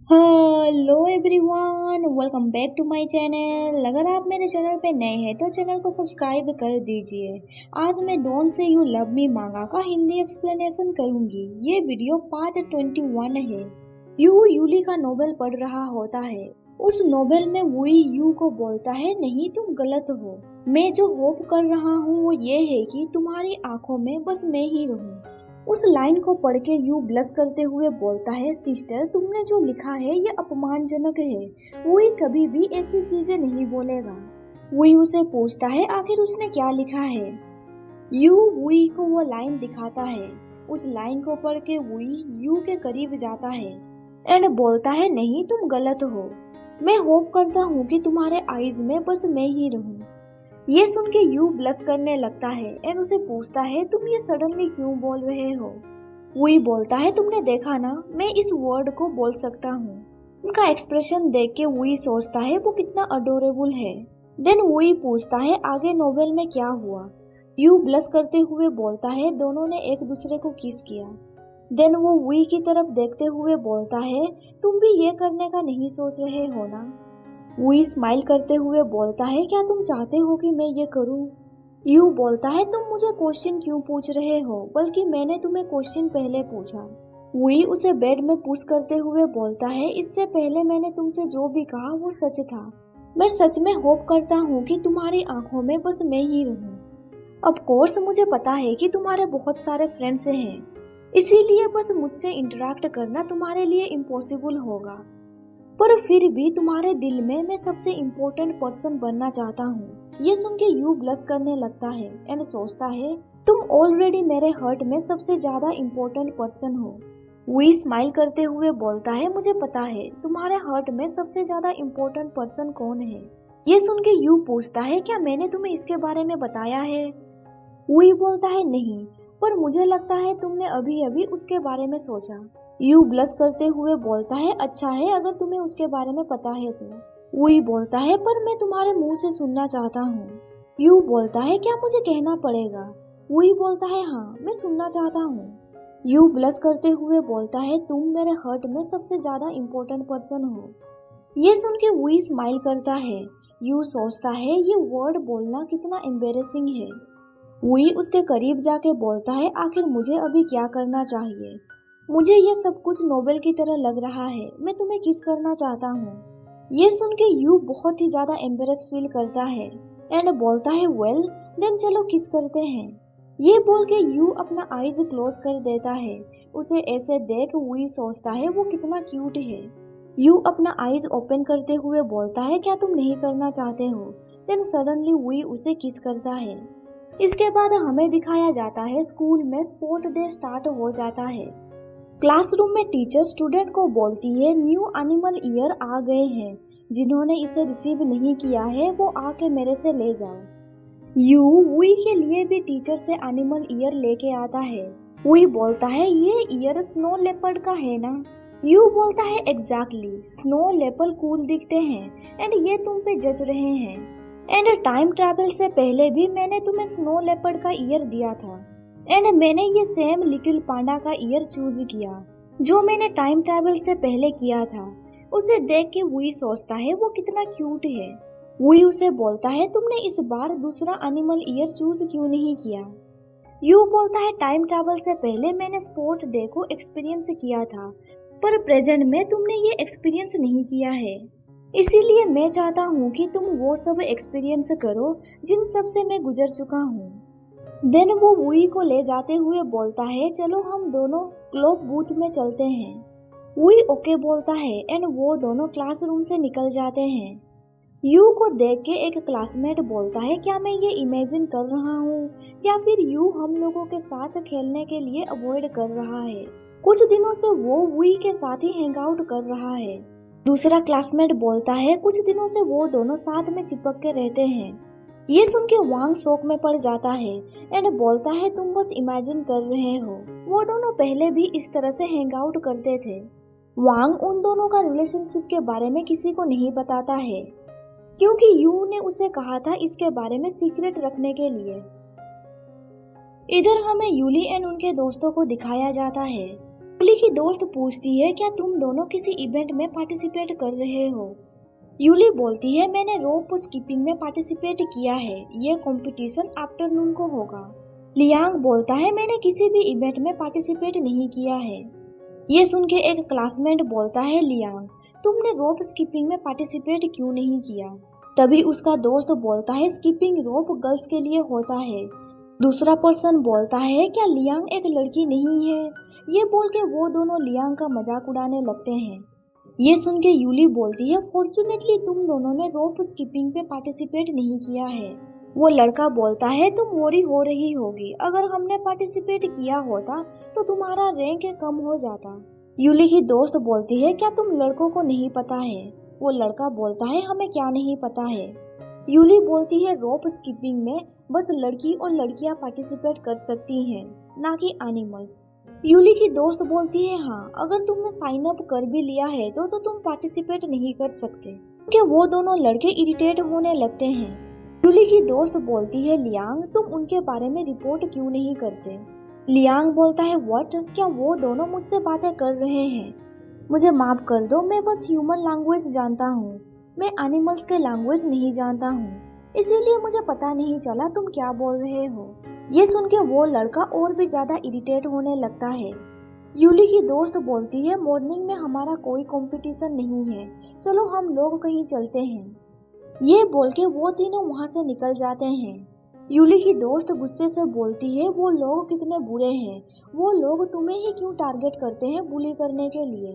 Hello everyone, welcome back to my channel. अगर आप मेरे चैनल पे नए हैं तो चैनल को सब्सक्राइब कर दीजिए। आज मैं don't say you love me मांगा का हिंदी एक्सप्लेनेशन करूंगी। ये वीडियो पार्ट 21 है। यू यूली का नोवेल पढ़ रहा होता है। उस नोवेल में वुई यू को बोलता है, नहीं तुम गलत हो। मैं जो होप कर रहा हूँ वो ये है कि तुम्हारी आंखों में बस मैं ही रहूं। उस लाइन को पढ़ के यू ब्लश करते हुए बोलता है, सिस्टर तुमने जो लिखा है ये अपमानजनक है। वुई कभी भी ऐसी चीजें नहीं बोलेगा। वुई उसे पूछता है, आखिर उसने क्या लिखा है। यू वुई को वो लाइन दिखाता है। उस लाइन को पढ़ के वुई यू के करीब जाता है एंड बोलता है, नहीं तुम गलत हो। मैं होप करता हूँ कि तुम्हारे आईज में बस मैं ही रहूं। ये सुन के यू ब्लश करने लगता है एंड उसे पूछता है, तुम ये सडनली क्यों बोल रहे हो। वुई बोलता है, तुमने देखा ना, मैं इस वर्ड को बोल सकता हूँ। उसका एक्सप्रेशन देख के वुई सोचता है वो कितना अडोरेबल है। देन वुई पूछता है, आगे नोवेल में क्या हुआ। यू ब्लश करते हुए बोलता है, दोनों ने एक दूसरे को किस किया। देन वो वुई की तरफ देखते हुए बोलता है, तुम भी ये करने का नहीं सोच रहे हो ना। वुई स्माइल करते हुए बोलता है, क्या तुम चाहते हो कि मैं ये करूं। यू बोलता है, तुम मुझे क्वेश्चन क्यों पूछ रहे हो, बल्कि मैंने तुम्हें क्वेश्चन पहले पूछा। वुई उसे बेड में पुश करते हुए बोलता है, इससे पहले मैंने तुमसे जो भी कहा वो सच था। मैं सच में होप करता हूँ कि तुम्हारी आंखों में बस मैं ही रहूं। ऑफ कोर्स मुझे पता है कि तुम्हारे बहुत सारे फ्रेंड्स हैं, इसीलिए बस मुझसे इंटरेक्ट करना तुम्हारे लिए इम्पॉसिबल होगा। पर फिर भी तुम्हारे दिल में मैं सबसे इम्पोर्टेंट पर्सन बनना चाहता हूँ। ये सुन के यू ब्लश करने लगता है एंड सोचता है, तुम ऑलरेडी मेरे हर्ट में सबसे ज्यादा इम्पोर्टेंट पर्सन हो। वुई स्माइल करते हुए बोलता है, मुझे पता है तुम्हारे हर्ट में सबसे ज्यादा इम्पोर्टेंट पर्सन कौन है। ये सुन के यू पूछता है, क्या मैंने तुम्हें इसके बारे में बताया है। वुई बोलता है, नहीं, पर मुझे लगता है तुमने अभी अभी उसके बारे में सोचा। यू ब्लश करते हुए बोलता है, अच्छा है अगर तुम्हें उसके बारे में पता है तो। वुई बोलता है, पर मैं तुम्हारे मुंह से सुनना चाहता हूँ। यू बोलता है, क्या मुझे कहना पड़ेगा। वुई बोलता है, हाँ मैं सुनना चाहता हूँ। यू ब्लश करते हुए बोलता है, तुम मेरे हर्ट में सबसे ज्यादा इम्पोर्टेंट पर्सन हो। ये सुन के वुई स्माइल करता है। यू सोचता है ये वर्ड बोलना कितना एम्बेरेसिंग है। वुई उसके करीब जाके बोलता है, आखिर मुझे अभी क्या करना चाहिए। मुझे ये सब कुछ नोबेल की तरह लग रहा है, मैं तुम्हें किस करना चाहता हूँ। ये सुन के यू बहुत ही ज्यादा एम्बेरस फील करता है एंड बोलता है, वेल देन चलो किस करते हैं। ये बोल के यू अपना आईज क्लोज कर देता है। उसे ऐसे देख वुई सोचता है वो कितना क्यूट है। यू अपना आईज ओपन करते हुए बोलता है, क्या तुम नहीं करना चाहते हो। देन सडनली वुई उसे किस करता है। इसके बाद हमें दिखाया जाता है स्कूल में स्पोर्ट डे स्टार्ट हो जाता है। क्लासरूम में टीचर स्टूडेंट को बोलती है, न्यू एनिमल ईयर आ गए हैं, जिन्होंने इसे रिसीव नहीं किया है वो आके मेरे से ले जाओ। यू वुई के लिए भी टीचर से एनिमल ईयर लेके आता है। वुई बोलता है, ये ईयर स्नो लेपर्ड का है ना। यू बोलता है, एग्जैक्टली, स्नो लेपर्ड कूल दिखते हैं एंड ये तुम पे जज रहे हैं। एंड टाइम ट्रैवल से पहले भी मैंने तुम्हें स्नो लेपर्ड का ईयर दिया था एंड मैंने ये सेम लिटिल पांडा का ईयर चूज किया जो मैंने टाइम ट्रैवल से पहले किया था। उसे देख के वुई सोचता है वो कितना क्यूट है। वुई उसे बोलता है, तुमने इस बार दूसरा एनिमल ईयर चूज क्यों नहीं किया। यू बोलता है, टाइम ट्रैवल से पहले मैंने स्पोर्ट डे को एक्सपीरियंस किया था, पर प्रेजेंट में तुमने ये एक्सपीरियंस नहीं किया है, इसीलिए मैं चाहता हूँ कि तुम वो सब एक्सपीरियंस करो जिन सब से मैं गुजर चुका हूँ। देन वो वुई को ले जाते हुए बोलता है, चलो हम दोनों क्लॉक बूथ में चलते हैं। वुई ओके बोलता है एंड वो दोनों क्लासरूम से निकल जाते हैं। यू को देख के एक क्लासमेट बोलता है, क्या मैं ये इमेजिन कर रहा हूँ या फिर यू हम लोगों के साथ खेलने के लिए अवॉइड कर रहा है। कुछ दिनों से वो वुई के साथ ही हैंग आउट कर रहा है। दूसरा क्लासमेट बोलता है, कुछ दिनों से वो दोनों साथ में चिपक के रहते हैं। ये सुन के वांग शौक में पड़ जाता है एंड बोलता है, तुम बस इमेजिन कर रहे हो, वो दोनों पहले भी इस तरह से हैंग आउट करते थे। वांग उन दोनों का रिलेशनशिप के बारे में किसी को नहीं बताता है क्योंकि यू ने उसे कहा था इसके बारे में सीक्रेट रखने के लिए। इधर हमें यूली एंड उनके दोस्तों को दिखाया जाता है। यूली की दोस्त पूछती है क्या तुम दोनों किसी इवेंट में पार्टिसिपेट कर रहे हो। यूली बोलती है मैंने रोप स्कीपिंग में पार्टिसिपेट किया है, ये कंपटीशन आफ्टरनून को होगा। लियांग बोलता है मैंने किसी भी इवेंट में पार्टिसिपेट नहीं किया है। ये सुन के एक क्लासमेट बोलता है लियांग तुमने रोप स्कीपिंग में पार्टिसिपेट क्यों नहीं किया। तभी उसका दोस्त बोलता है स्कीपिंग रोप गर्ल्स के लिए होता है। दूसरा पर्सन बोलता है क्या लियांग एक लड़की नहीं है। ये बोल के वो दोनों लियांग का मजाक उड़ाने लगते हैं। ये सुन के यूली बोलती है फॉर्चुनेटली तुम दोनों ने रोप स्कीपिंग पे पार्टिसिपेट नहीं किया है। वो लड़का बोलता है तुम वरी हो रही होगी, अगर हमने पार्टिसिपेट किया होता तो तुम्हारा रैंक कम हो जाता। यूली की दोस्त बोलती है क्या तुम लड़कों को नहीं पता है। वो लड़का बोलता है हमें क्या नहीं पता है। यूली बोलती है रोप स्कीपिंग में बस लड़की और लड़कियां पार्टिसिपेट कर सकती हैं, ना कि एनिमल्स। यूली की दोस्त बोलती है हाँ अगर तुमने साइन अप कर भी लिया है तो तुम पार्टिसिपेट नहीं कर सकते, क्योंकि वो दोनों लड़के इरिटेट होने लगते हैं। यूली की दोस्त बोलती है लियांग तुम उनके बारे में रिपोर्ट क्यों नहीं करते। लियांग बोलता है व्हाट, क्या वो दोनों मुझसे बातें कर रहे हैं। मुझे माफ कर दो, मैं बस ह्यूमन लैंग्वेज जानता हूँ, मैं एनिमल्स के लैंग्वेज नहीं जानता हूँ, इसीलिए मुझे पता नहीं चला तुम क्या बोल रहे हो। ये सुन के वो लड़का और भी ज्यादा इरिटेट होने लगता है। यूली की दोस्त बोलती है मॉर्निंग में हमारा कोई कंपटीशन नहीं है, चलो हम लोग कहीं चलते हैं। ये बोल के वो तीनों वहाँ से निकल जाते हैं। यूली की दोस्त गुस्से से बोलती है वो लोग कितने बुरे हैं, वो लोग तुम्हें ही क्यों टारगेट करते हैं बुली करने के लिए।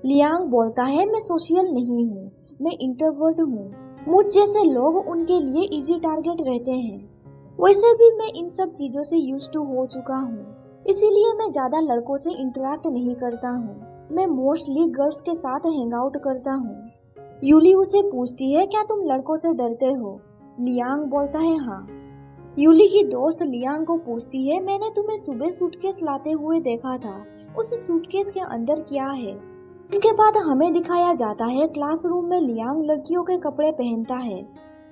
लियांग बोलता है मैं सोशल नहीं हूँ, मैं इंट्रोवर्ट हूँ, मुझ जैसे लोग उनके लिए इजी टारगेट रहते हैं। वैसे भी मैं इन सब चीजों से यूज्ड टू हो चुका हूँ, इसीलिए मैं ज्यादा लड़कों से इंटरेक्ट नहीं करता हूँ, मैं मोस्टली गर्ल्स के साथ हैंग आउट करता हूँ। यूली उसे पूछती है क्या तुम लड़कों से डरते हो। लियांग बोलता है हाँ। यूली की दोस्त लियांग को पूछती है मैंने तुम्हें सुबह सूटकेस लाते हुए देखा था, उस सूटकेस के अंदर क्या है। इसके बाद हमें दिखाया जाता है क्लासरूम में लियांग लड़कियों के कपड़े पहनता है।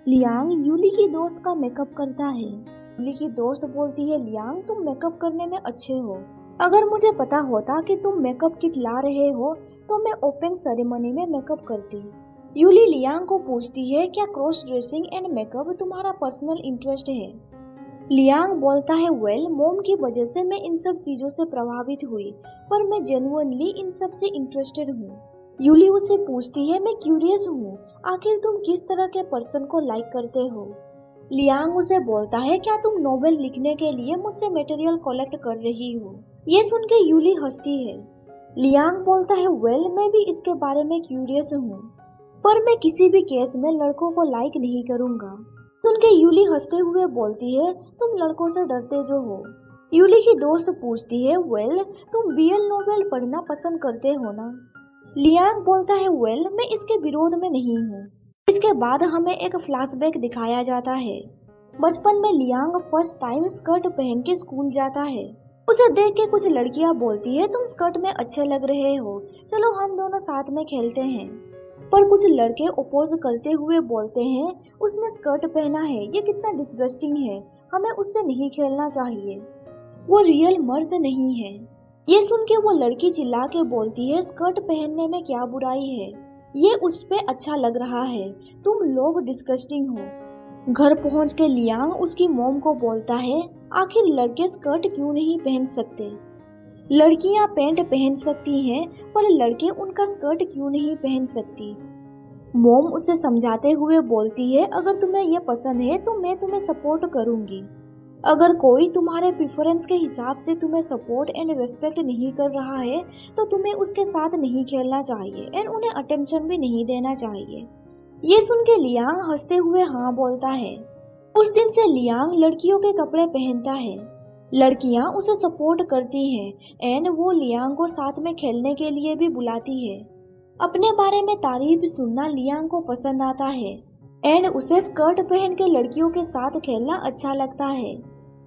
लियांग यूली की दोस्त का मेकअप करता है। यूली की दोस्त बोलती है लियांग तुम मेकअप करने में अच्छे हो, अगर मुझे पता होता कि तुम मेकअप किट ला रहे हो तो मैं ओपन सेरेमनी में मेकअप करती। यूली लियांग को पूछती है क्या क्रॉस ड्रेसिंग एंड मेकअप तुम्हारा पर्सनल इंटरेस्ट है। लियांग बोलता है वेल मॉम की वजह से मैं इन सब चीजों से प्रभावित हुई, पर मैं जेन्युइनली इन सब से इंटरेस्टेड हूँ। यूली उससे पूछती है मैं क्यूरियस हूँ, आखिर तुम किस तरह के पर्सन को लाइक करते हो। लियांग उसे बोलता है क्या तुम नोवेल लिखने के लिए मुझसे मटेरियल कलेक्ट कर रही हो। ये सुन के यूली हंसती है। लियांग बोलता है वेल मैं भी इसके बारे में क्यूरियस हूँ, पर मैं किसी भी केस में लड़कों को लाइक नहीं करूँगा। सुन के यूली हंसते हुए बोलती है तुम लड़कों से डरते जो हो। यूली की दोस्त पूछती है वेल तुम बीएल नोवेल पढ़ना पसंद करते हो ना। लियांग बोलता है वेल मैं इसके विरोध में नहीं हूँ। इसके बाद हमें एक फ्लैशबैक दिखाया जाता है। बचपन में लियांग फर्स्ट टाइम स्कर्ट पहन के स्कूल जाता है। उसे देख के कुछ लड़कियां बोलती है तुम स्कर्ट में अच्छे लग रहे हो, चलो हम दोनों साथ में खेलते हैं। पर कुछ लड़के अपोज करते हुए बोलते हैं उसने स्कर्ट पहना है, ये कितना डिस्गस्टिंग है, हमें उससे नहीं खेलना चाहिए, वो रियल मर्द नहीं है। ये सुन के वो लड़की चिल्ला के बोलती है स्कर्ट पहनने में क्या बुराई है, ये उस पे अच्छा लग रहा है, तुम लोग डिस्गस्टिंग हो। घर पहुंच के लियांग उसकी मॉम को बोलता है आखिर लड़के स्कर्ट क्यों नहीं पहन सकते, लड़कियां पैंट पहन सकती हैं पर लड़के उनका स्कर्ट क्यों नहीं पहन सकती। मॉम उसे समझाते हुए बोलती है अगर तुम्हें ये पसंद है तो मैं तुम्हें सपोर्ट करूंगी, अगर कोई तुम्हारे प्रेफरेंस के हिसाब से तुम्हें सपोर्ट एंड रिस्पेक्ट नहीं कर रहा है तो तुम्हें उसके साथ नहीं खेलना चाहिए एंड उन्हें अटेंशन भी नहीं देना चाहिए। ये सुन के लियांग हंसते हुए हाँ बोलता है। उस दिन से लियांग लड़कियों के कपड़े पहनता है, लड़कियां उसे सपोर्ट करती हैं एंड वो लियांग को साथ में खेलने के लिए भी बुलाती है। अपने बारे में तारीफ सुनना लियांग को पसंद आता है एंड उसे स्कर्ट पहन के लड़कियों के साथ खेलना अच्छा लगता है।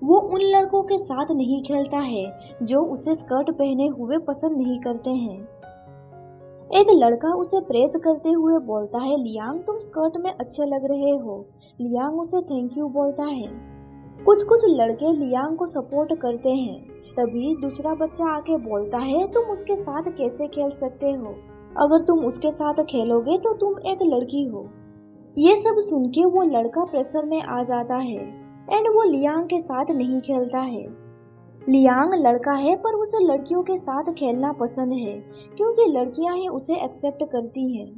वो उन लड़कों के साथ नहीं खेलता है जो उसे स्कर्ट पहने हुए पसंद नहीं करते हैं। एक लड़का उसे प्रेस करते हुए बोलता है लियांग तुम स्कर्ट में अच्छे लग रहे हो। लियांग उसे थैंक यू बोलता है। कुछ लड़के लियांग को सपोर्ट करते हैं तभी दूसरा बच्चा आके बोलता है, तुम उसके साथ कैसे खेल सकते हो? अगर तुम उसके साथ खेलोगे तो तुम एक लड़की हो। ये सब सुन के वो लड़का प्रेशर में आ जाता है एंड वो लियांग के साथ नहीं खेलता है। लियांग लड़का है पर उसे लड़कियों के साथ खेलना पसंद है क्योंकि लड़कियां ही उसे एक्सेप्ट करती हैं।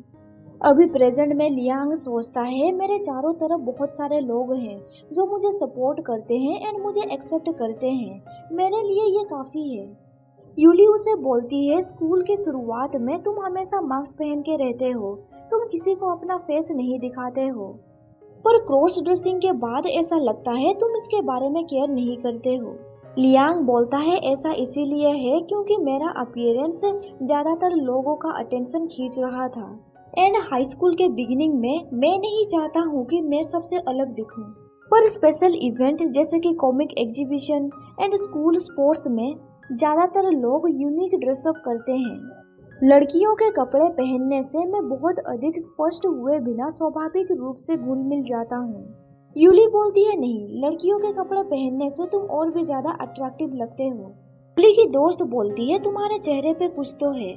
अभी प्रेजेंट में लियांग सोचता है, मेरे चारों तरफ बहुत सारे लोग हैं जो मुझे सपोर्ट करते हैं एंड मुझे एक्सेप्ट करते हैं, मेरे लिए ये काफी है। यूली उसे बोलती है, स्कूल की शुरुआत में तुम हमेशा मास्क पहन के रहते हो, तुम किसी को अपना फेस नहीं दिखाते हो, पर क्रॉस ड्रेसिंग के बाद ऐसा लगता है तुम इसके बारे में केयर नहीं करते हो। लियांग बोलता है, ऐसा इसीलिए है क्योंकि मेरा अपीयरेंस ज्यादातर लोगों का अटेंशन खींच रहा था एंड हाई स्कूल के बिगिनिंग में मैं नहीं चाहता हूँ कि मैं सबसे अलग दिखूं। पर स्पेशल इवेंट जैसे कि comic exhibition and school sports में ज्यादातर लोग यूनिक ड्रेसअप करते हैं। लड़कियों के कपड़े पहनने से मैं बहुत अधिक स्पष्ट हुए बिना स्वाभाविक रूप से घुल मिल जाता हूँ। यूली बोलती है, नहीं, लड़कियों के कपड़े पहनने से तुम और भी ज्यादा अट्रैक्टिव लगते हो। यूली की दोस्त बोलती है, तुम्हारे चेहरे पे कुछ तो है,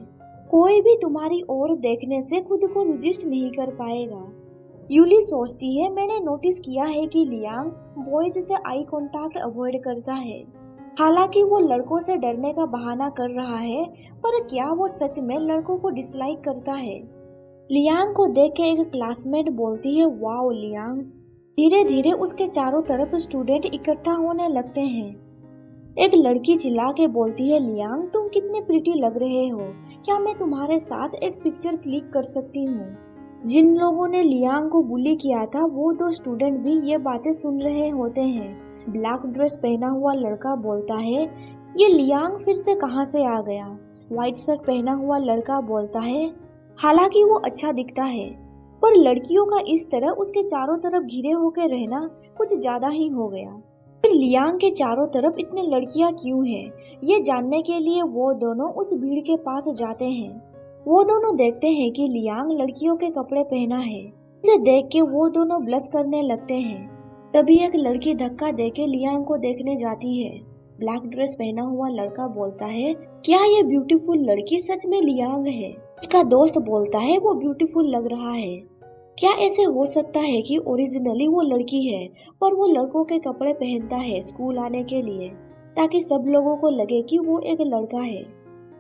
कोई भी तुम्हारी ओर देखने से खुद को रजिस्ट नहीं कर पाएगा। यूली सोचती है, मैंने नोटिस किया है कि लियांग बॉयज से आई कांटेक्ट अवॉइड करता है। हालांकि वो लड़कों से डरने का बहाना कर रहा है, पर क्या वो सच में लड़कों को डिसलाइक करता है? लियांग को देख के एक क्लासमेट बोलती है, वाओ लियांग। धीरे धीरे उसके चारों तरफ स्टूडेंट इकट्ठा होने लगते हैं। एक लड़की चिल्ला के बोलती है, लियांग तुम कितने प्रिटी लग रहे हो, क्या मैं तुम्हारे साथ एक पिक्चर क्लिक कर सकती हूँ? जिन लोगों ने लियांग को बुली किया था वो दो स्टूडेंट भी ये बातें सुन रहे होते हैं। ब्लैक ड्रेस पहना हुआ लड़का बोलता है, ये लियांग फिर से कहाँ से आ गया? व्हाइट शर्ट पहना हुआ लड़का बोलता है, हालांकि वो अच्छा दिखता है, पर लड़कियों का इस तरह उसके चारों तरफ घिरे होकर रहना कुछ ज्यादा ही हो गया। फिर लियांग के चारों तरफ इतने लड़कियां क्यों हैं? ये जानने के लिए वो दोनों उस भीड़ के पास जाते हैं। वो दोनों देखते हैं कि लियांग लड़कियों के कपड़े पहना है। इसे देख के वो दोनों ब्लश करने लगते हैं। तभी एक लड़की धक्का देके लियांग को देखने जाती है। ब्लैक ड्रेस पहना हुआ लड़का बोलता है, क्या ये ब्यूटीफुल लड़की सच में लियांग है? उसका दोस्त बोलता है, वो ब्यूटीफुल लग रहा है। क्या ऐसे हो सकता है कि ओरिजिनली वो लड़की है पर वो लड़कों के कपड़े पहनता है स्कूल आने के लिए, ताकि सब लोगों को लगे कि वो एक लड़का है।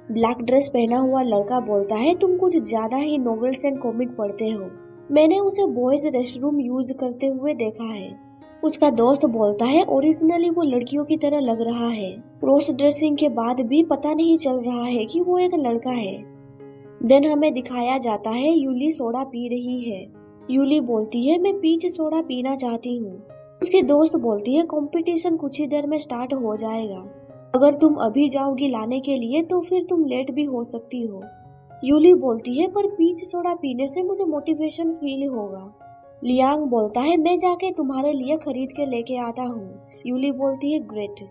ब्लैक ड्रेस पहना हुआ लड़का बोलता है, तुम कुछ ज्यादा ही नॉवेल्स एंड कॉमिक पढ़ते हो, मैंने उसे बॉयज रेस्टरूम यूज करते हुए देखा है। उसका दोस्त बोलता है, ओरिजिनली वो लड़कियों की तरह लग रहा है, क्रॉस ड्रेसिंग के बाद भी पता नहीं चल रहा है कि वो एक लड़का है। देन हमें दिखाया जाता है यूली सोडा पी रही है। यूली बोलती है, मैं पीच सोडा पीना चाहती हूँ। उसकी दोस्त बोलती है, कंपटीशन कुछ ही देर में स्टार्ट हो जाएगा, अगर तुम अभी जाओगी लाने के लिए तो फिर तुम लेट भी हो सकती हो। यूली बोलती है, पर पीच सोडा पीने से मुझे मोटिवेशन फील होगा। लियांग बोलता है, मैं जाके तुम्हारे लिए खरीद के लेके आता हूँ। यूली बोलती है, ग्रेट।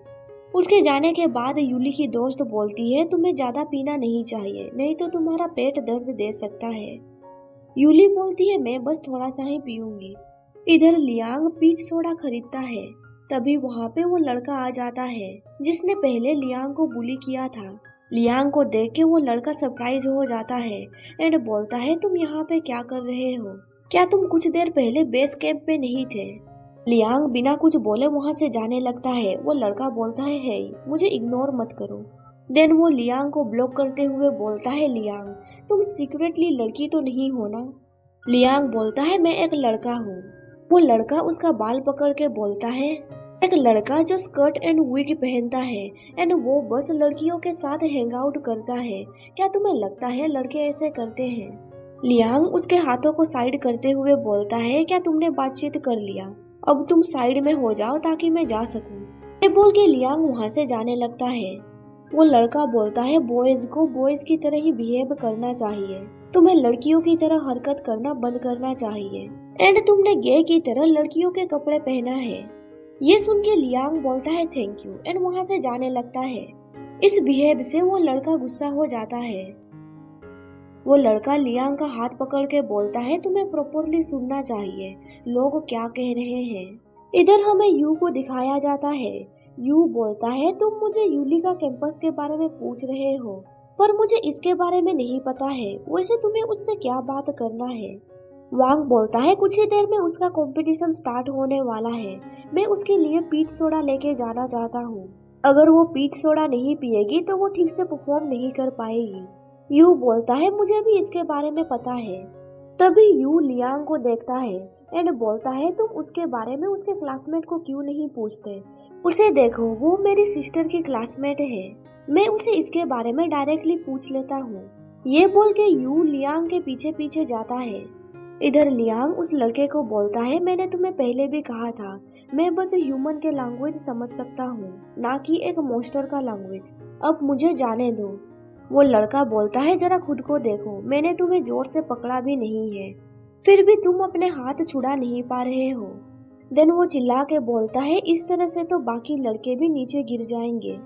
उसके जाने के बाद यूली की दोस्त बोलती है, तुम्हें ज्यादा पीना नहीं चाहिए, नहीं तो तुम्हारा पेट दर्द दे सकता है। यूली बोलती है, मैं बस थोड़ा सा ही पीऊंगी। इधर लियांग पीच सोडा खरीदता है। तभी वहाँ पे वो लड़का आ जाता है जिसने पहले लियांग को बुली किया था। लियांग को देख के वो लड़का सरप्राइज हो जाता है एंड बोलता है, तुम यहाँ पे क्या कर रहे हो? क्या तुम कुछ देर पहले बेस कैंप पे नहीं थे? लियांग बिना कुछ बोले वहाँ से जाने लगता है। वो लड़का बोलता है, हे, मुझे इग्नोर मत करो। देन वो लियांग को ब्लॉक करते हुए बोलता है, लियांग तुम सीक्रेटली लड़की तो नहीं हो ना? लियांग बोलता है, मैं एक लड़का हूँ। वो लड़का उसका बाल पकड़ के बोलता है, एक लड़का जो स्कर्ट एंड विग पहनता है एंड वो बस लड़कियों के साथ हैंग आउट करता है, क्या तुम्हें लगता है लड़के ऐसे करते हैं? लियांग उसके हाथों को साइड करते हुए बोलता है, क्या तुमने बातचीत कर लिया? अब तुम साइड में हो जाओ ताकि मैं जा सकूं। ये बोल के लियांग वहाँ से जाने लगता है। वो लड़का बोलता है, बॉयज को बॉयज की तरह ही बिहेव करना चाहिए, तुम्हें लड़कियों की तरह हरकत करना बंद करना चाहिए एंड तुमने गे की तरह लड़कियों के कपड़े पहना है। ये सुन के लियांग बोलता है, थैंक यू एंड वहाँ से जाने लगता है। इस बिहेव से वो लड़का गुस्सा हो जाता है। वो लड़का लियांग का हाथ पकड़ के बोलता है, तुम्हें प्रॉपरली सुनना चाहिए, लोग क्या कह रहे हैं। इधर हमें यू को दिखाया जाता है। यू बोलता है तुम मुझे यूली का कैंपस के बारे में पूछ रहे हो, पर मुझे इसके बारे में नहीं पता है। वैसे तुम्हें उससे क्या बात करना है? वांग बोलता है कुछ ही देर में उसका कंपटीशन स्टार्ट होने वाला है। मैं उसके लिए पीच सोडा लेके जाना चाहता हूँ। अगर वो पीच सोडा नहीं पिएगी तो वो ठीक से परफॉर्म नहीं कर पाएगी। यू बोलता है मुझे भी इसके बारे में पता है। तभी यू लियांग को देखता है एंड बोलता है तुम उसके बारे में उसके क्लासमेट को क्यों नहीं पूछते? उसे देखो, वो मेरी सिस्टर की क्लासमेट है। मैं उसे इसके बारे में डायरेक्टली पूछ लेता हूँ। ये बोल के यू लियांग के पीछे पीछे जाता है। इधर लियांग उस लड़के को बोलता है मैंने तुम्हें पहले भी कहा था, मैं बस ह्यूमन के लैंग्वेज समझ सकता हूँ, ना कि एक मॉन्स्टर का लैंग्वेज। अब मुझे जाने दो। वो लड़का बोलता है जरा खुद को देखो, मैंने तुम्हें जोर से पकड़ा भी नहीं है, फिर भी तुम अपने हाथ छुड़ा नहीं पा रहे हो। देन वो चिल्ला के बोलता है इस तरह से तो बाकी लड़के भी नीचे गिर जाएंगे।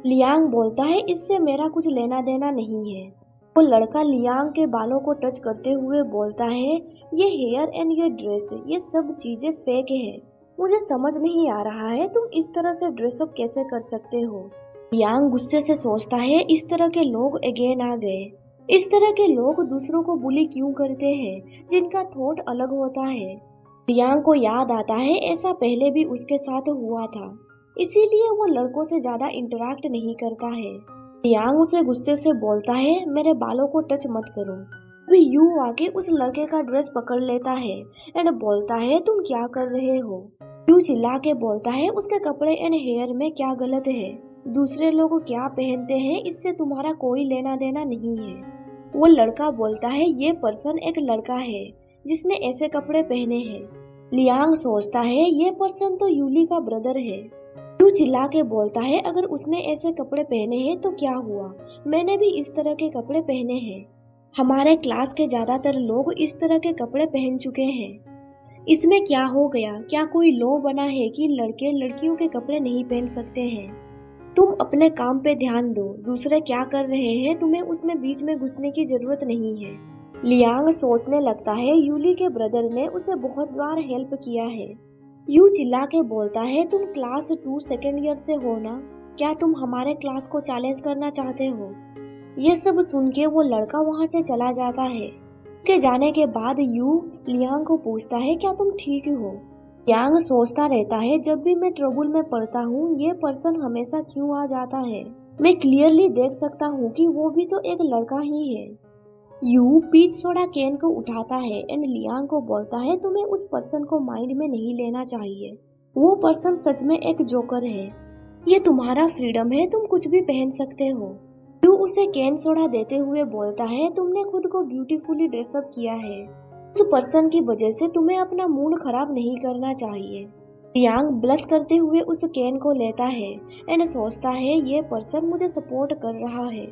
लियांग बोलता है इससे मेरा कुछ लेना देना नहीं है। वो लड़का लियांग के बालों को टच करते हुए बोलता है ये हेयर एंड ये ड्रेस, ये सब चीजें फेक है। मुझे समझ नहीं आ रहा है तुम इस तरह से ड्रेसअप कैसे कर सकते हो। लियांग गुस्से से सोचता है इस तरह के लोग अगेन आ गए। इस तरह के लोग दूसरों को बुली क्यों करते हैं जिनका थॉट अलग होता है। लियांग को याद आता है ऐसा पहले भी उसके साथ हुआ था, इसीलिए वो लड़कों से ज्यादा इंटरेक्ट नहीं करता है। लियांग उसे गुस्से से बोलता है मेरे बालों को टच मत करो। अभी यू आके उस लड़के का ड्रेस पकड़ लेता है एंड बोलता है तुम क्या कर रहे हो। यू चिल्ला के बोलता है उसके कपड़े एंड हेयर में क्या गलत है, दूसरे लोग क्या पहनते हैं इससे तुम्हारा कोई लेना देना नहीं है। वो लड़का बोलता है ये पर्सन एक लड़का है जिसने ऐसे कपड़े पहने हैं। लियांग सोचता है ये पर्सन तो यूली का ब्रदर है। यू चिल्ला के बोलता है अगर उसने ऐसे कपड़े पहने हैं तो क्या हुआ, मैंने भी इस तरह के कपड़े पहने हैं। हमारे क्लास के ज्यादातर लोग इस तरह के कपड़े पहन चुके हैं, इसमें क्या हो गया? क्या कोई लॉ बना है कि लड़के लड़कियों के कपड़े नहीं पहन सकते हैं? तुम अपने काम पे ध्यान दो, दूसरे क्या कर रहे हैं तुम्हें उसमें बीच में घुसने की जरूरत नहीं है। लियांग सोचने लगता है यूली के ब्रदर ने उसे बहुत बार हेल्प किया है। यू चिल्ला के बोलता है तुम क्लास 2 सेकेंड ईयर से हो ना, क्या तुम हमारे क्लास को चैलेंज करना चाहते हो? ये सब सुन के वो लड़का वहाँ से चला जाता है। के जाने के बाद यू लियांग को पूछता है क्या तुम ठीक हो? लियांग सोचता रहता है जब भी मैं ट्रबल में पड़ता हूँ ये पर्सन हमेशा क्यों आ जाता है। मैं क्लियरली देख सकता हूँ कि वो भी तो एक लड़का ही है। यू पीच सोडा कैन को उठाता है एंड लियांग को बोलता है तुम्हें उस पर्सन को माइंड में नहीं लेना चाहिए, वो पर्सन सच में एक जोकर है। ये तुम्हारा फ्रीडम है, तुम कुछ भी पहन सकते हो। यू उसे कैन सोडा देते हुए बोलता है तुमने खुद को ब्यूटीफुली ड्रेसअप किया है, उस पर्सन की वजह से तुम्हें अपना मूड खराब नहीं करना चाहिए। लियांग ब्लश करते हुए उस कैन को लेता है एंड सोचता है ये पर्सन मुझे सपोर्ट कर रहा है।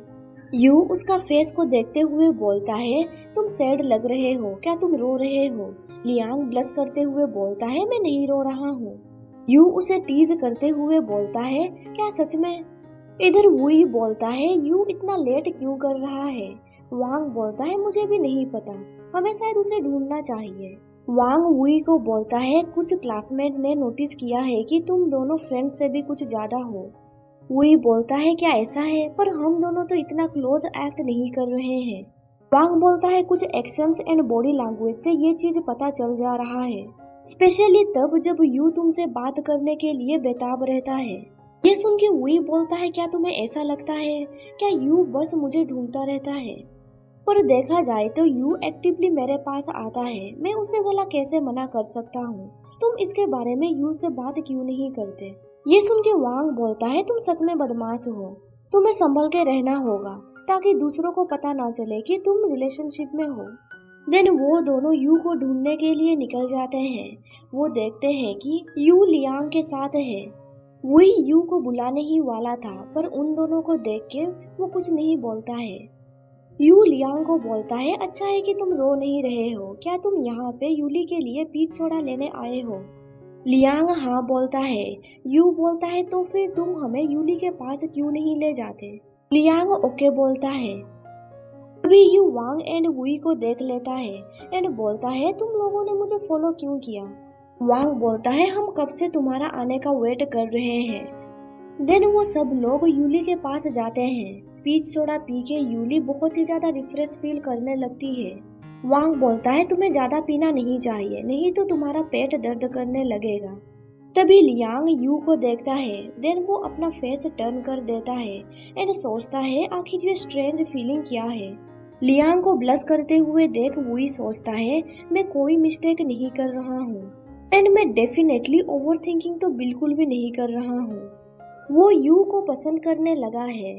यू उसका फेस को देखते हुए बोलता है तुम सैड लग रहे हो, क्या तुम रो रहे हो? लियांग ब्लश करते हुए बोलता है मैं नहीं रो रहा हूँ। यू उसे टीज करते हुए बोलता है क्या सच में? इधर वुई बोलता है यू इतना लेट क्यों कर रहा है? वांग बोलता है मुझे भी नहीं पता, हमें शायद उसे ढूंढना चाहिए। वांग वुई को बोलता है कुछ क्लासमेट ने नोटिस किया है कि तुम दोनों फ्रेंड से भी कुछ ज्यादा हो। वुई बोलता है क्या ऐसा है, पर हम दोनों तो इतना क्लोज एक्ट नहीं कर रहे हैं। वांग बोलता है कुछ एक्शंस एंड बॉडी लैंग्वेज से ये चीज पता चल जा रहा है, स्पेशली तब जब यू तुमसे बात करने के लिए बेताब रहता है। ये सुन के वुई बोलता है क्या तुम्हें ऐसा लगता है क्या यू बस मुझे ढूंढता रहता है? पर देखा जाए तो यू एक्टिवली मेरे पास आता है, मैं उसे भला कैसे मना कर सकता हूँ? तुम इसके बारे में यू से बात क्यों नहीं करते? ये सुन के वांग बोलता है तुम सच में बदमाश हो, तुम्हें संभल के रहना होगा ताकि दूसरों को पता ना चले कि तुम रिलेशनशिप में हो। देन वो दोनों यू को ढूंढने के लिए निकल जाते हैं। वो देखते हैं कि यू लियांग के साथ है। वही यू को बुलाने ही वाला था, पर उन दोनों को देख के वो कुछ नहीं बोलता है। यू लियांग को बोलता है अच्छा है कि तुम रो नहीं रहे हो, क्या तुम यहाँ पे यूली के लिए पीच सोडा लेने आए हो? लियांग हाँ बोलता है। यू बोलता है तो फिर तुम हमें यूली के पास क्यों नहीं ले जाते? लियांग ओके बोलता है। अभी यू वांग एंड वुई को देख लेता है एंड बोलता है तुम लोगों ने मुझे फॉलो क्यों किया? वांग बोलता है हम कब से तुम्हारा आने का वेट कर रहे हैं। देन वो सब लोग यूली के पास जाते हैं। पीच सोडा पी के यूली बहुत ही ज्यादा रिफ्रेश फील करने लगती है। वांग बोलता है तुम्हें ज्यादा पीना नहीं चाहिए, नहीं तो तुम्हारा पेट दर्द करने लगेगा। तभी लियांग यू को देखता है। देन वो अपना फेस टर्न कर देता है एंड सोचता है आखिर ये स्ट्रेंज फीलिंग क्या है। लियांग को ब्लश करते हुए देख वुई सोचता है मैं कोई मिस्टेक नहीं कर रहा हूँ एंड मैं डेफिनेटली ओवर थिंकिंग तो बिल्कुल भी नहीं कर रहा हूँ। वो यू को पसंद करने लगा है।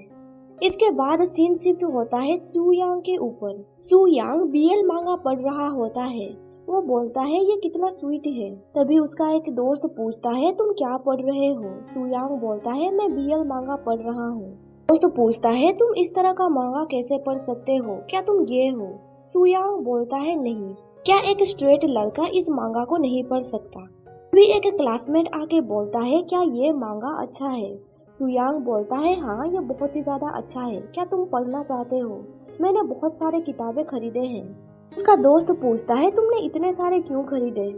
इसके बाद सीन शिफ्ट होता है सू यांग के ऊपर। सू यांग बीएल मांगा पढ़ रहा होता है। वो बोलता है ये कितना स्वीट है। तभी उसका एक दोस्त पूछता है तुम क्या पढ़ रहे हो। सू यांग बोलता है मैं बीएल मांगा पढ़ रहा हूँ। दोस्त पूछता है तुम इस तरह का मांगा कैसे पढ़ सकते हो, क्या तुम गे हो। सू यांग बोलता है नहीं, क्या एक स्ट्रेट लड़का इस मांगा को नहीं पढ़ सकता। तभी एक क्लासमेट आके बोलता है क्या ये मांगा अच्छा है। सू यांग बोलता है हाँ ये बहुत ही ज्यादा अच्छा है, क्या तुम पढ़ना चाहते हो, मैंने बहुत सारे किताबें खरीदे हैं। उसका दोस्त पूछता है तुमने इतने सारे क्यों खरीदे।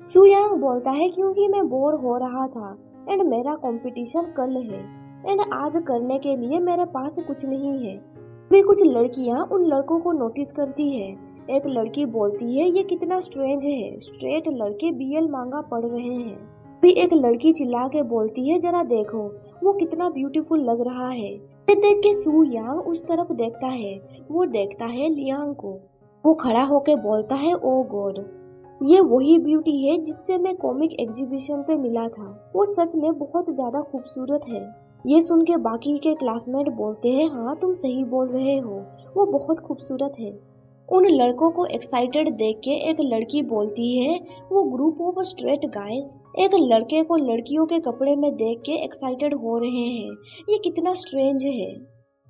सू यांग बोलता है क्योंकि मैं बोर हो रहा था एंड मेरा कंपटीशन कल है एंड आज करने के लिए मेरे पास कुछ नहीं है। भी कुछ लड़कियां उन लड़कों को नोटिस करती है। एक लड़की बोलती है ये कितना स्ट्रेंज है, स्ट्रेट लड़के बीएल मांगा पढ़ रहे हैं। भी एक लड़की चिल्ला के बोलती है जरा देखो वो कितना ब्यूटीफुल लग रहा है। देख के सू यांग उस तरफ देखता है। वो देखता है लियांग को। वो खड़ा होके बोलता है ओ गॉड, ये वही ब्यूटी है जिससे मैं कॉमिक एग्जीबिशन पे मिला था। वो सच में बहुत ज्यादा खूबसूरत है। ये सुन के बाकी के क्लासमेट बोलते हैं हाँ तुम सही बोल रहे हो, वो बहुत खूबसूरत है। उन लड़कों को एक्साइटेड देख के एक लड़की बोलती है वो ग्रुप ऑफ स्ट्रेट गाइस एक लड़के को लड़कियों के कपड़े में देख के एक्साइटेड हो रहे हैं। ये कितना स्ट्रेंज है।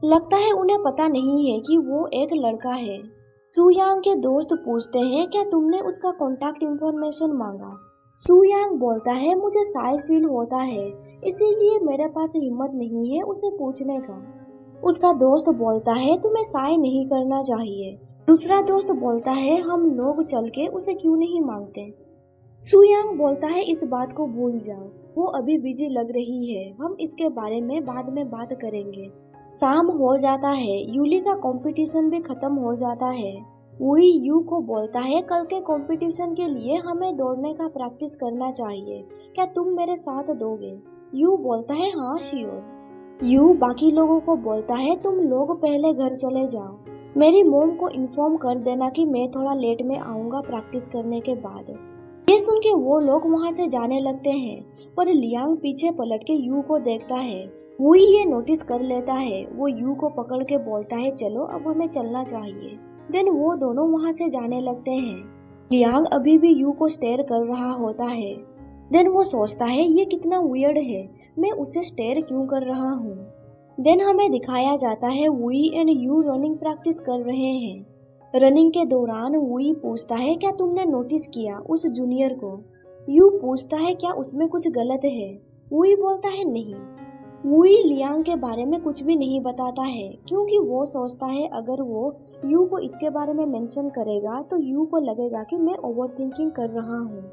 लगता है उन्हें पता नहीं है कि वो एक लड़का है। सू यांग के दोस्त पूछते हैं क्या तुमने उसका कॉन्टैक्ट इंफॉर्मेशन मांगा। सू यांग बोलता है मुझे शाय फील होता है, इसीलिए मेरे पास हिम्मत नहीं है उसे पूछने का। उसका दोस्त बोलता है तुम्हें शाय नहीं करना चाहिए। दूसरा दोस्त बोलता है हम लोग चल के उसे क्यों नहीं मांगते। सू यांग बोलता है इस बात को भूल जाओ, वो अभी बिजी लग रही है, हम इसके बारे में बाद में बात करेंगे। शाम हो जाता है। यूली का कंपटीशन भी खत्म हो जाता है। वुई यू को बोलता है कल के कंपटीशन के लिए हमें दौड़ने का प्रैक्टिस करना चाहिए, क्या तुम मेरे साथ दोगे। यू बोलता है हाँ श्योर। यू बाकी लोगों को बोलता है तुम लोग पहले घर चले जाओ, मेरी मॉम को इन्फॉर्म कर देना कि मैं थोड़ा लेट में आऊंगा प्रैक्टिस करने के बाद। ये सुन के वो लोग वहाँ से जाने लगते हैं, पर लियांग पीछे पलट के यू को देखता है। वुई ये नोटिस कर लेता है। वो यू को पकड़ के बोलता है चलो अब हमें चलना चाहिए। देन वो दोनों वहाँ से जाने लगते हैं। लियांग अभी भी यू को स्टेयर कर रहा होता है। देन वो सोचता है ये कितना वियर्ड है, मैं उसे स्टेयर क्यों कर रहा हूँ। देन हमें दिखाया जाता है we and you running practice कर रहे हैं। रनिंग के दौरान वुई पूछता है क्या तुमने नोटिस किया उस जूनियर को। यू पूछता है क्या उसमें कुछ गलत है। वुई बोलता है नहीं। वुई लियांग के बारे में कुछ भी नहीं बताता है क्योंकि वो सोचता है अगर वो यू को इसके बारे में मेंशन करेगा तो यू को लगेगा कि मैं ओवर थिंकिंग कर रहा हूँ।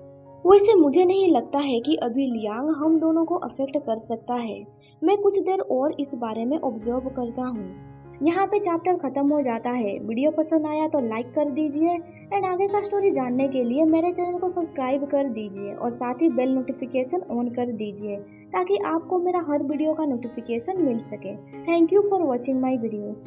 वैसे मुझे नहीं लगता है कि अभी लियांग हम दोनों को अफेक्ट कर सकता है। मैं कुछ देर और इस बारे में ऑब्जर्व करता हूँ। यहाँ पे चैप्टर खत्म हो जाता है। वीडियो पसंद आया तो लाइक कर दीजिए एंड आगे का स्टोरी जानने के लिए मेरे चैनल को सब्सक्राइब कर दीजिए और साथ ही बेल नोटिफिकेशन ऑन कर दीजिए ताकि आपको मेरा हर वीडियो का नोटिफिकेशन मिल सके। Thank you for watching my videos.